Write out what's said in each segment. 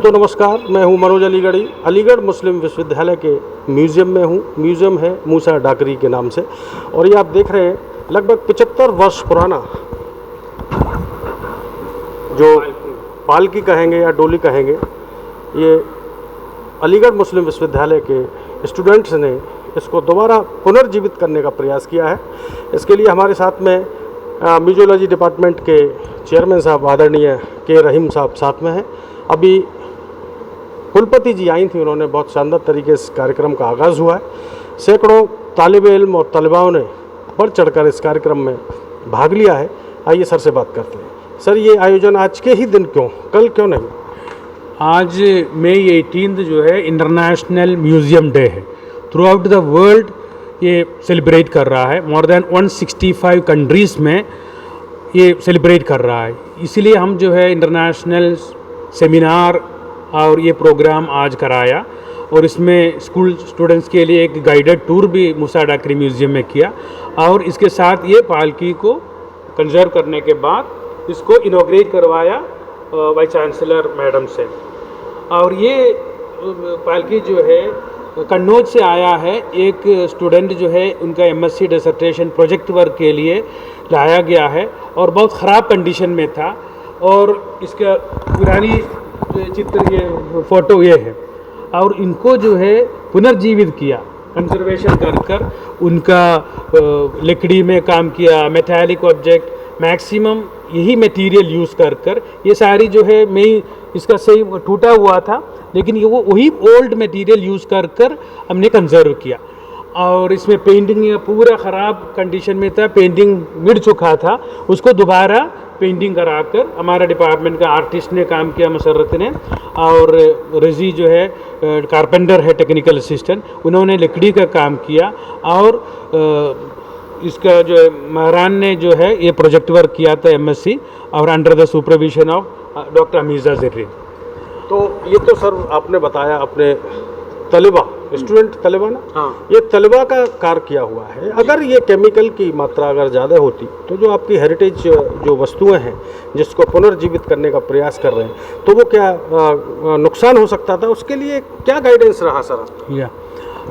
दोस्तों नमस्कार, मैं हूं मनोज अलीगढ़ी। अलीगढ़ मुस्लिम विश्वविद्यालय के म्यूज़ियम में हूं। म्यूज़ियम है मूसा डाकरी के नाम से, और ये आप देख रहे हैं लगभग 75 वर्ष पुराना जो पालकी कहेंगे या डोली कहेंगे, ये अलीगढ़ मुस्लिम विश्वविद्यालय के स्टूडेंट्स ने इसको दोबारा पुनर्जीवित करने का प्रयास किया है। इसके लिए हमारे साथ में म्यूजियोलॉजी डिपार्टमेंट के चेयरमैन साहब आदरणीय के रहीम साहब साथ में हैं। अभी कुलपति जी आई थी, उन्होंने बहुत शानदार तरीके से कार्यक्रम का आगाज़ हुआ है। सैकड़ों तालिब इल्म और तलबाओं ने बढ़ चढ़कर इस कार्यक्रम में भाग लिया है। आइए सर से बात करते हैं। सर, ये आयोजन आज के ही दिन क्यों, कल क्यों नहीं? आज मई 18 जो है इंटरनेशनल म्यूज़ियम डे है। थ्रू आउट द वर्ल्ड ये सेलिब्रेट कर रहा है। मोर देन 165 कंट्रीज़ में ये सेलिब्रेट कर रहा है। इसीलिए हम जो है इंटरनेशनल सेमिनार और ये प्रोग्राम आज कराया, और इसमें स्कूल स्टूडेंट्स के लिए एक गाइडेड टूर भी मूसा डाकरी म्यूज़ियम में किया, और इसके साथ ये पालकी को कंजर्व करने के बाद इसको इनॉग्रेट करवाया वाइस चांसलर मैडम से। और ये पालकी जो है कन्नौज से आया है। एक स्टूडेंट जो है उनका एमएससी डिसर्टेशन प्रोजेक्ट वर्क के लिए लाया गया है, और बहुत ख़राब कंडीशन में था, और इसका पुरानी चित्र ये फ़ोटो ये है, और इनको जो है पुनर्जीवित किया कंजर्वेशन कर उनका लकड़ी में काम किया, मेटालिक ऑब्जेक्ट मैक्सिमम यही मटेरियल यूज़ कर ये सारी जो है मैं इसका सही टूटा हुआ था, लेकिन ये वही ओल्ड मटेरियल यूज़ कर हमने कंजर्व किया। और इसमें पेंटिंग पूरा ख़राब कंडीशन में था, पेंटिंग मिट चुका था, उसको दोबारा पेंटिंग कराकर हमारा डिपार्टमेंट का आर्टिस्ट ने काम किया, मसरत ने, और रजी जो है कारपेंटर है टेक्निकल असिस्टेंट, उन्होंने लकड़ी का काम किया। और इसका जो महरान ने जो है ये प्रोजेक्ट वर्क किया था एमएससी, और under the supervision of doctor Hamiza Zarreen. तो ये तो सर आपने बताया अपने तलबा, स्टूडेंट तलबा ना, हाँ, ये तलबा का कार्य किया हुआ है। अगर ये केमिकल की मात्रा अगर ज़्यादा होती तो जो आपकी हेरिटेज जो वस्तुएं हैं जिसको पुनर्जीवित करने का प्रयास कर रहे हैं, तो वो क्या नुकसान हो सकता था? उसके लिए क्या गाइडेंस रहा सर? या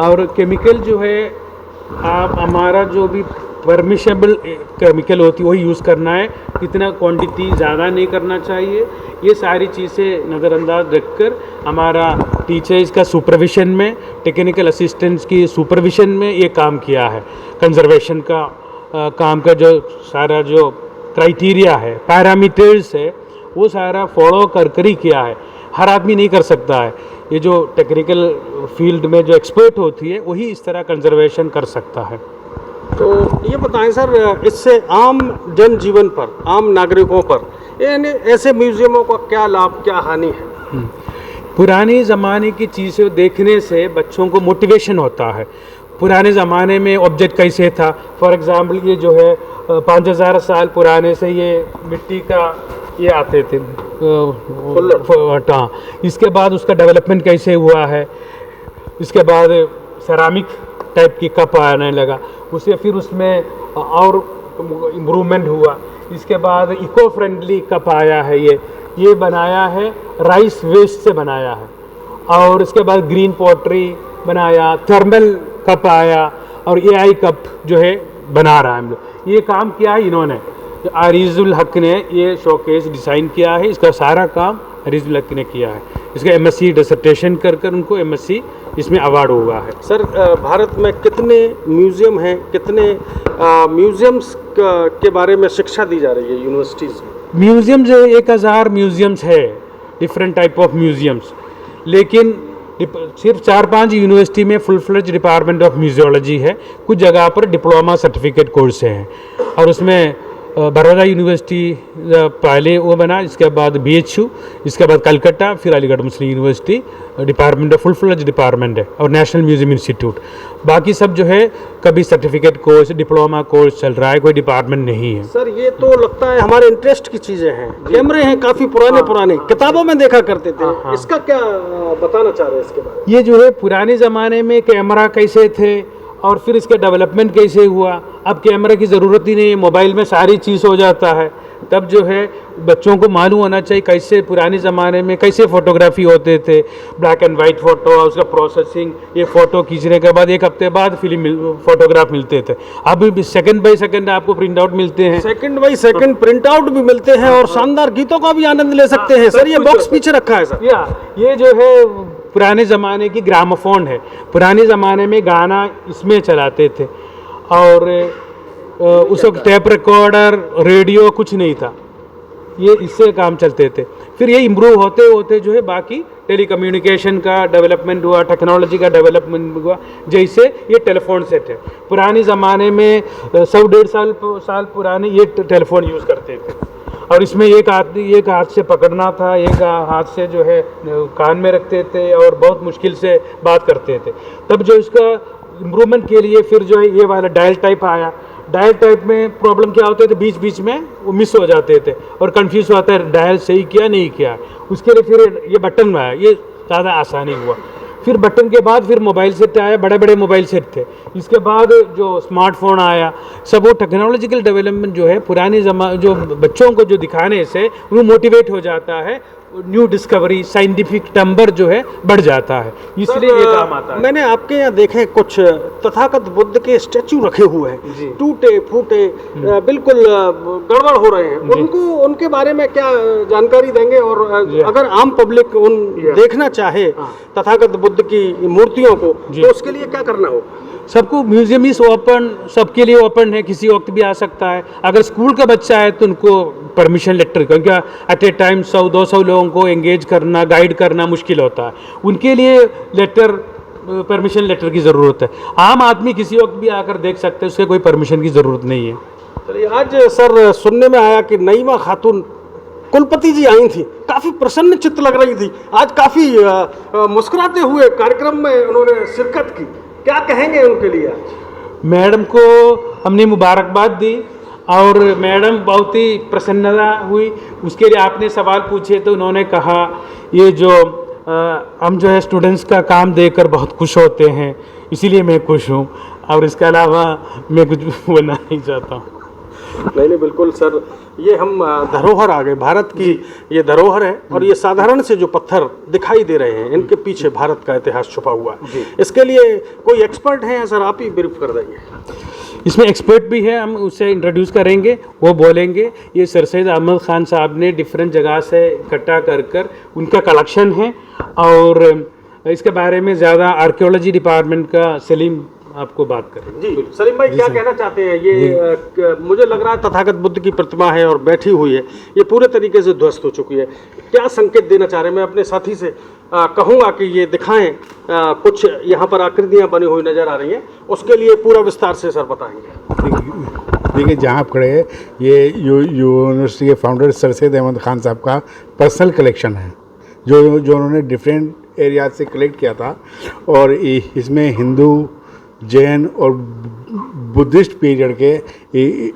और केमिकल जो है आप हमारा जो भी परमिशेबल केमिकल होती है वही यूज़ करना है, इतना क्वांटिटी ज़्यादा नहीं करना चाहिए। ये सारी चीज़ें नज़रअंदाज रखकर हमारा टीचर्स का सुपरविजन में, टेक्निकल असिस्टेंट्स की सुपरविजन में ये काम किया है। कंजर्वेशन का काम का जो सारा जो क्राइटेरिया है, पैरामीटर्स है, वो सारा फॉलो कर ही किया है। हर आदमी नहीं कर सकता है। ये जो टेक्निकल फील्ड में जो एक्सपर्ट होती है वही इस तरह कंजर्वेशन कर सकता है। तो ये बताएं सर, इससे आम जनजीवन पर, आम नागरिकों पर यानी ऐसे म्यूजियमों का क्या लाभ, क्या हानि है? पुराने ज़माने की चीज़ें देखने से बच्चों को मोटिवेशन होता है। पुराने ज़माने में ऑब्जेक्ट कैसे था, फॉर एग्ज़ाम्पल ये जो है 5000 साल पुराने से ये मिट्टी का ये आते थे हाँ। इसके बाद उसका डेवलपमेंट कैसे हुआ है, इसके बाद सेरामिक टाइप की कप आने लगा, उसे फिर उसमें और इम्प्रूवमेंट हुआ। इसके बाद इको फ्रेंडली कप आया है, ये बनाया है राइस वेस्ट से बनाया है। और इसके बाद ग्रीन पॉटरी बनाया, थर्मल कप आया, और एआई कप जो है बना रहा है हम लोग। ये काम किया है इन्होंने, अरीजुल हक ने ये शोकेस डिज़ाइन किया है। इसका सारा काम अरीजुल हक ने किया है। इसका एमएससी डिसर्टेशन कर उनको एमएससी इसमें अवार्ड हुआ है। सर, भारत में कितने म्यूज़ियम हैं, कितने म्यूज़ियम्स के बारे में शिक्षा दी जा रही है यूनिवर्सिटीज़ में? म्यूज़ियम्स 1000 म्यूज़ियम्स है, डिफरेंट टाइप ऑफ म्यूज़ियम्स, लेकिन सिर्फ 4-5 यूनिवर्सिटी में full fledge department of museology है। कुछ जगह पर डिप्लोमा सर्टिफिकेट कोर्स हैं, और उसमें बड़ौदा यूनिवर्सिटी पहले वो बना, इसके बाद BHU, इसके बाद कलकत्ता, फिर अलीगढ़ मुस्लिम यूनिवर्सिटी डिपार्टमेंट है, फुल फ्लेज डिपार्टमेंट है, और नेशनल म्यूजियम इंस्टीट्यूट। बाकी सब जो है कभी सर्टिफिकेट कोर्स, डिप्लोमा कोर्स चल रहा है, कोई डिपार्टमेंट नहीं है। सर, ये तो लगता है हमारे इंटरेस्ट की चीज़ें हैं। कैमरे हैं काफ़ी पुराने किताबों में देखा करते थे। इसका क्या बताना चाह रहे हैं इसके बारे में? ये जो है पुराने ज़माने में कैमरा कैसे थे और फिर इसका डेवलपमेंट कैसे हुआ। अब कैमरा की ज़रूरत ही नहीं है, मोबाइल में सारी चीज़ हो जाता है। तब जो है बच्चों को मालूम होना चाहिए कैसे पुराने ज़माने में कैसे फ़ोटोग्राफी होते थे, ब्लैक एंड वाइट फ़ोटो, उसका प्रोसेसिंग, ये फ़ोटो खींचने के बाद 1 हफ्ते बाद फ़ोटोग्राफ मिलते थे। अब सेकंड बाई सेकंड आपको प्रिंट आउट मिलते हैं, second by second print out भी मिलते हैं और शानदार गीतों का भी आनंद ले सकते हैं। सर ये बॉक्स पीछे रखा है सर, ये जो है पुराने ज़माने की ग्रामोफोन है। पुराने ज़माने में गाना इसमें चलाते थे और उस वक्त टेप रिकॉर्डर, रेडियो कुछ नहीं था, ये इससे काम चलते थे। फिर ये इम्प्रूव होते होते जो है बाकी टेलीकम्युनिकेशन का डेवलपमेंट हुआ, टेक्नोलॉजी का डेवलपमेंट हुआ, जैसे ये टेलीफोन सेट है। पुराने ज़माने में 100-150 साल पुराने ये टेलीफोन यूज़ करते थे और इसमें एक हाथ से पकड़ना था, एक हाथ से जो है कान में रखते थे और बहुत मुश्किल से बात करते थे। तब जो इसका इम्प्रूवमेंट के लिए फिर जो है ये वाला डायल टाइप आया। डायल टाइप में प्रॉब्लम क्या होते थे, बीच बीच में वो मिस हो जाते थे और कंफ्यूज होता है डायल सही किया नहीं किया। उसके लिए फिर ये बटन आया, ये ज़्यादा आसानी हुआ। फिर बटन के बाद फिर मोबाइल सेट आया, बड़े बड़े मोबाइल सेट थे। इसके बाद जो स्मार्टफोन आया, सब वो टेक्नोलॉजिकल डेवलपमेंट जो है पुराने जो बच्चों को जो दिखाने से वो मोटिवेट हो जाता है, न्यू डिस्कवरी, साइंटिफिक नंबर जो है बढ़ जाता है, इसलिए ये काम आता है। मैंने आपके यहाँ देखे कुछ तथागत बुद्ध के स्टैचू रखे हुए हैं, टूटे फूटे, बिल्कुल गड़बड़ हो रहे हैं। उनके बारे में क्या जानकारी देंगे? और अगर आम पब्लिक देखना चाहे तथागत बुद्ध की मूर्तियों को, तो उसके लिए क्या करना हो? सबको म्यूजियम इस ओपन, सबके लिए ओपन है, किसी वक्त भी आ सकता है। अगर स्कूल का बच्चा है तो उनको परमिशन लेटर, क्योंकि एट ए टाइम 100-200 लोगों को एंगेज करना, गाइड करना मुश्किल होता है, उनके लिए परमिशन लेटर की ज़रूरत है। आम आदमी किसी वक्त भी आकर देख सकते हैं, उसके कोई परमिशन की ज़रूरत नहीं है। चलिए, आज सर सुनने में आया कि नईमा खातून कुलपति जी आई थी, काफ़ी प्रसन्न चित्त लग रही थी, आज काफ़ी मुस्कुराते हुए कार्यक्रम में उन्होंने शिरकत की। क्या कहेंगे उनके लिए? आज मैडम को हमने मुबारकबाद दी और मैडम बहुत ही प्रसन्नता हुई। उसके लिए आपने सवाल पूछे तो उन्होंने कहा ये जो हम जो है स्टूडेंट्स का काम देखकर बहुत खुश होते हैं, इसीलिए मैं खुश हूँ, और इसके अलावा मैं कुछ बोलना नहीं चाहता हूँ। नहीं, बिल्कुल सर, ये हम धरोहर आ गए, भारत की ये धरोहर है और ये साधारण से जो पत्थर दिखाई दे रहे हैं, इनके पीछे भारत का इतिहास छुपा हुआ है। इसके लिए कोई एक्सपर्ट हैं सर? आप ही ब्रीफ कर देंगे। इसमें एक्सपर्ट भी है, हम उससे इंट्रोड्यूस करेंगे, वो बोलेंगे। ये सर सैयद अहमद ख़ान साहब ने डिफरेंट जगह से इकट्ठा कर उनका कलेक्शन है, और इसके बारे में ज़्यादा आर्कियोलॉजी डिपार्टमेंट का सलीम आपको बात करें। जी सलीम भाई, क्या कहना चाहते हैं? ये मुझे लग रहा है तथागत बुद्ध की प्रतिमा है और बैठी हुई है, ये पूरे तरीके से ध्वस्त हो चुकी है। क्या संकेत देना चाह रहे हैं? मैं अपने साथी से कहूँगा कि ये दिखाएं, कुछ यहाँ पर आकृतियाँ बनी हुई नज़र आ रही हैं, उसके लिए पूरा विस्तार से सर बताएंगे। देखिए, जहाँ आप खड़े हैं ये यूनिवर्सिटी के फाउंडर सर सैयद अहमद ख़ान साहब का पर्सनल कलेक्शन है, जो उन्होंने डिफरेंट एरिया से कलेक्ट किया था, और इसमें हिंदू, जैन और बुद्धिस्ट पीरियड के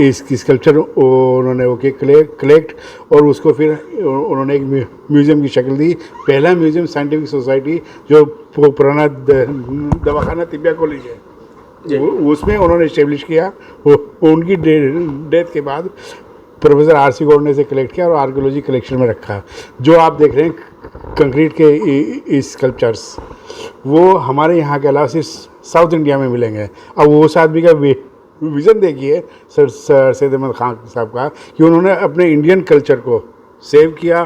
इस स्कल्पचर उन्होंने कलेक्ट और उसको फिर उन्होंने एक म्यूज़ियम की शक्ल दी। पहला म्यूज़ियम साइंटिफिक सोसाइटी जो पुराना दवाखाना तिब्बिया कॉलेज है, उसमें उन्होंने इस्टेब्लिश किया। उनकी डेथ के बाद प्रोफेसर आर.सी. गौड़ ने इसे कलेक्ट किया और आर्कियोलॉजी कलेक्शन में रखा। जो आप देख रहे हैं कंक्रीट के स्कल्पचर्स, वो हमारे यहाँ के अलावा सिर्फ साउथ इंडिया में मिलेंगे। अब वो उस आदमी का विज़न देखिए सर सैयद अहमद ख़ान साहब का, कि उन्होंने अपने इंडियन कल्चर को सेव किया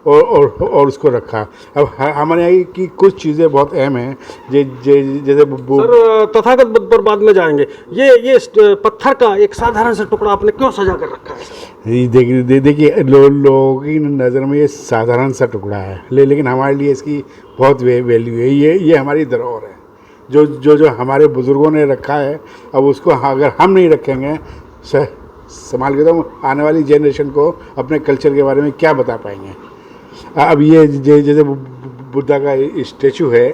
और उसको रखा। अब हमारे यहाँ की कुछ चीज़ें बहुत अहम हैं, जैसे सर तथागत बुद्ध पर बाद में जाएंगे। ये पत्थर का एक साधारण सा टुकड़ा आपने क्यों सजा कर रखा है? देखिए, लोगों की नज़र में ये साधारण सा टुकड़ा है, लेकिन हमारे लिए इसकी बहुत वैल्यू है। ये हमारी धरोहर है, जो हमारे बुज़ुर्गों ने रखा है। अब उसको अगर हम नहीं रखेंगे संभाल के, तो आने वाली जनरेशन को अपने कल्चर के बारे में क्या बता पाएंगे। अब ये जैसे बुद्धा का स्टैचू है,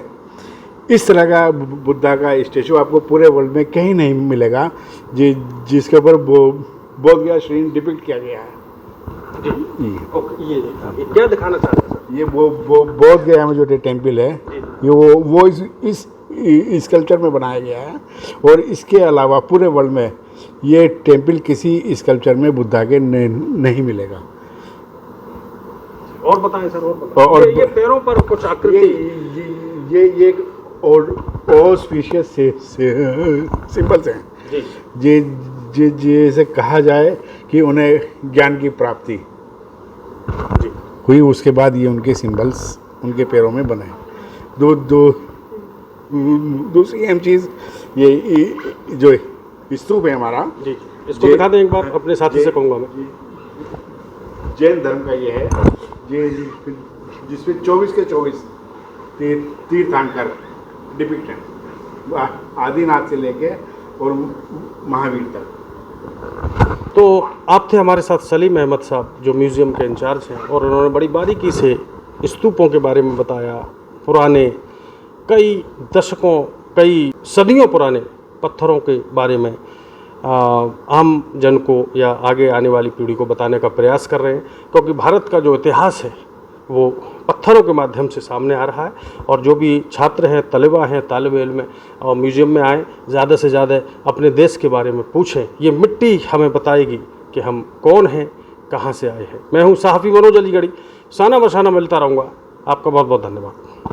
इस तरह का बुद्धा का स्टैचू आपको पूरे वर्ल्ड में कहीं नहीं मिलेगा जिसके ऊपर बोध गया श्रीन डिपिक्ट किया गया है। ये क्या दिखाना चाहते हैं सर? ये वो बोध गया में जो टेम्पल है, ये वो इस स्कल्पचर में बनाया गया है। और इसके अलावा पूरे वर्ल्ड में ये टेम्पल किसी स्कल्पचर में बुद्धा के नहीं मिलेगा। और बताएं सर, और बताएं। और ये पैरों पर कुछ आकृति, ये और स्पीशियस से सिंबल्स हैं जी जैसे कहा जाए कि उन्हें ज्ञान की प्राप्ति जी हुई, उसके बाद ये उनके सिंबल्स उनके पैरों में बने। दूसरी अहम चीज़ ये जो स्तूप है हमारा, जी, इसको दिखा दें एक बार, अपने साथी से कहूँगा मैं। जैन धर्म का ये है, ये जिसमें 24 के 24 तीर्थंकर डिपिक्ट हैं, आदिनाथ से लेके और महावीर तक। तो आप थे हमारे साथ सलीम अहमद साहब, जो म्यूज़ियम के इंचार्ज हैं, और उन्होंने बड़ी बारीकी से स्तूपों के बारे में बताया। पुराने कई दशकों, कई सदियों पुराने पत्थरों के बारे में आम जन को या आगे आने वाली पीढ़ी को बताने का प्रयास कर रहे हैं, क्योंकि भारत का जो इतिहास है वो पत्थरों के माध्यम से सामने आ रहा है। और जो भी छात्र हैं, तलबा हैं, तालिब इल्म में और म्यूज़ियम में आएँ, ज़्यादा से ज़्यादा अपने देश के बारे में पूछें। ये मिट्टी हमें बताएगी कि हम कौन हैं, कहाँ से आए हैं। मैं हूँ सहाफ़ी मनोज अलीगढ़ी, साना बसाना मिलता रहूँगा। आपका बहुत बहुत धन्यवाद।